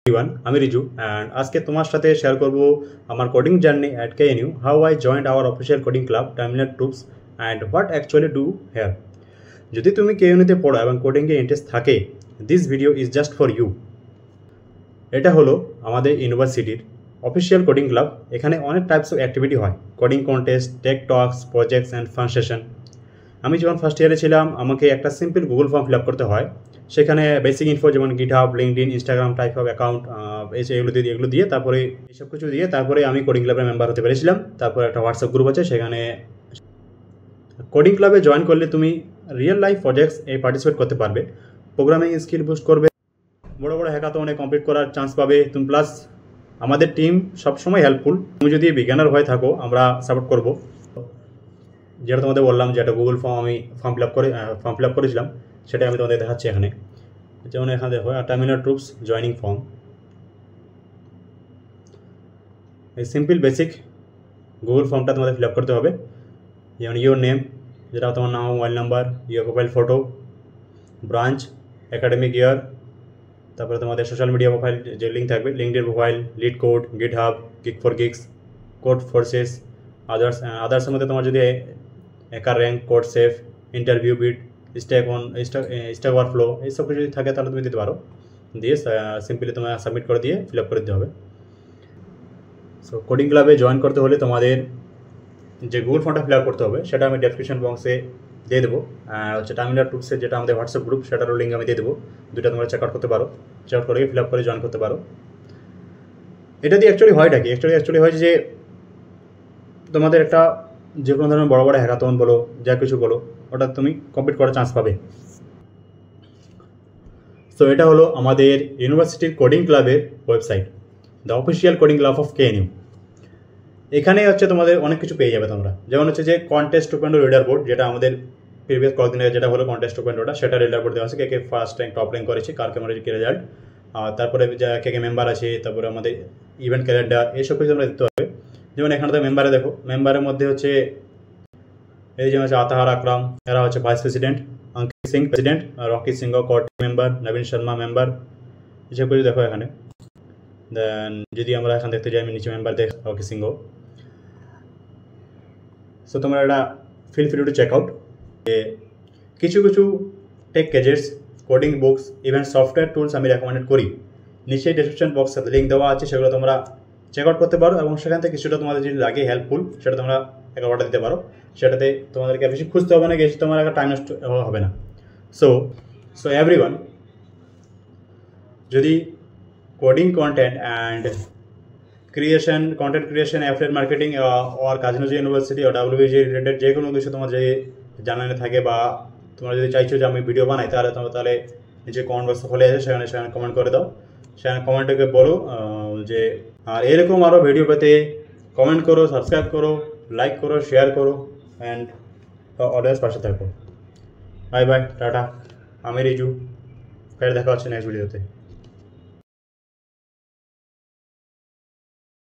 everyone, আমি Riju and আজকে তোমার সাথে শেয়ার করব আমার coding journey at KNU, how I joined our official coding club timeline troops and what actually do here. যদি তুমি KNU-তে পড়ো এবং কোডিংয়ে ইন্টারেস্ট থাকে, this video is just for you. এটা হলো আমাদের ইউনিভার্সিটির অফিসিয়াল কোডিং ক্লাব। এখানে অনেক টাইপস অফ অ্যাক্টিভিটি হয়, coding contest, tech talks, projects and fun session. আমি যখন ফার্স্ট ইয়ারে ছিলাম আমাকে একটা simple Google form fill up করতে হয়। সেখানে বেসিক ইনফো যেমন GitHub, LinkedIn, Instagram type of account এগুলো দিয়ে তারপরে এইসব কিছু দিয়ে তারপরে আমি কোডিং ক্লাবের মেম্বার হতে পেরেছিলাম। তারপরে একটা হোয়াটসঅ্যাপ গ্রুপ আছে, সেখানে কোডিং ক্লাবে জয়েন করলে তুমি রিয়েল লাইফ প্রজেক্টস পার্টিসিপেট করতে পারবে, প্রোগ্রামিং স্কিল বুস্ট করবে, বড় বড় হ্যাকাথনে কমপ্লিট করার চান্স পাবে তুমি। প্লাস আমাদের টিম সবসময় হেল্পফুল। তুমি যদি বিজ্ঞানের হয়ে থাকো আমরা সাপোর্ট করব। যেটা তোমাদের বললাম যে একটা গুগল ফর্ম আমি ফর্ম ফিল আপ করেছিলাম, সেটা আমি তোমাদের দেখাচ্ছি এখানে। যেমন এখানে দেখো টার্মিনাল ট্রুপস জয়নিং ফর্ম, এই সিম্পল বেসিক গুগল ফর্মটা তোমাদের ফিল আপ করতে হবে। যেমন ইউর নেম, যেটা তোমার নাম, mobile number, your profile photo, branch, academic year, তারপরে তোমাদের সোশ্যাল মিডিয়া প্রোফাইল যে লিঙ্ক থাকবে, LinkedIn profile, LeetCode, GitHub, GeeksforGeeks, Codeforces, আদার্সের মধ্যে তোমার যদি HackerRank, CodeChef, InterviewBit, Stack Overflow এইসব কিছু যদি থাকে তাহলে তুমি দিতে পারো। দিয়ে সিম্পলি তোমার সাবমিট করে দিয়ে ফিল আপ করে দিতে হবে। সো কোডিং ক্লাবে জয়েন করতে হলে তোমাদের যে গুগল ফর্মটা ফিল আপ করতে হবে সেটা আমি ডেসক্রিপশন বক্সে দিয়ে দেবো। হচ্ছে টার্মিনাল ট্রুপসের যেটা আমাদের হোয়াটসঅ্যাপ গ্রুপ, সেটারও লিঙ্ক আমি দিয়ে দেবো। দুটো তোমরা চেক আউট করতে পারো, চেক আউট করে ফিল আপ করে জয়েন করতে পারো। এটা দিয়ে অ্যাকচুয়ালি হয়টা কি? অ্যাকচুয়ালি হয় যে তোমাদের একটা যে কোনো ধরনের বড় বড় হ্যাকাথন বলো, যা কিছু বলো, ওটা তুমি কমপ্লিট করার চান্স পাবে। সো এটা হলো আমাদের ইউনিভার্সিটির কোডিং ক্লাবের website, the official coding club of KNU। এখানে হচ্ছে তোমাদের অনেক কিছু পেয়ে যাবে তোমরা। যেমন হচ্ছে যে কন্টেস্ট ওপেন রিডার বোর্ড, যেটা আমাদের প্রিভিয়াস কয়েকদিন আগে যেটা হলো কন্টেস্ট ওপেন ওটা, সেটা রিডার বোর্ড দেওয়া আছে, কে ফার্স্ট র্যাঙ্ক, টপ র্যাঙ্ক করেছে, কার কেমন কি রেজাল্ট, তারপরে কে মেম্বার আছে, তারপরে আমাদের ইভেন্ট ক্যালেন্ডার, এইসব কিছু তোমরা দেখতে পাবে। যেমন এখানে তো মেম্বারে দেখো, মেম্বারের মধ্যে হচ্ছে এই যেমন হচ্ছে আতাহার আকরাম, এরা হচ্ছে ভাইস প্রেসিডেন্ট, অঙ্কিত সিং প্রেসিডেন্ট, রকি সিংহ কোর্ট মেম্বার, নবীন শর্মা মেম্বার, এসব কিছু দেখো এখানে। দেন যদি আমরা এখানে দেখতে যাই, আমি নিচে মেম্বার দেখ রকি সিংহ। সো তোমরা এটা feel free to check out. কিছু কিছু tech gadgets, coding books, even software tools আমি রেকমেন্ড করি। নিচে ডেসক্রিপশন বক্সে লিঙ্ক দেওয়া আছে, সেগুলো তোমরা চেক আউট করতে পারো এবং সেখান থেকে কিছুটা তোমাদের যদি লাগে হেল্পফুল, সেটা তোমরা একটা অর্ডার দিতে পারো। সেটাতে তোমাদেরকে বেশি খুঁজতে হবে না, গেছে তোমার একটা টাইম নষ্ট হবে না। সো এভরিওয়ান, যদি coding content and content creation, affiliate marketing আর কাজী নজরুল ইউনিভার্সিটি ও WBG রিলেটেড যে কোনো কিছু তোমার যদি জানানো থাকে বা তোমরা যদি চাইছো যে আমি ভিডিও বানাই, তাহলে নিচে কমেন্ট বক্স খোলা আছে, সেখানে কমেন্ট করে দাও। সেখানে কমেন্টকে বলো যে আর এরকম আরও ভিডিও পেতে কমেন্ট করো, সাবস্ক্রাইব করো, লাইক করো, শেয়ার করো অ্যান্ড অডিয়েন্স পাশে থাকো। বাই বাই, টাটা, আমি রিজু, ফের দেখা হচ্ছে নেক্সট ভিডিওতে।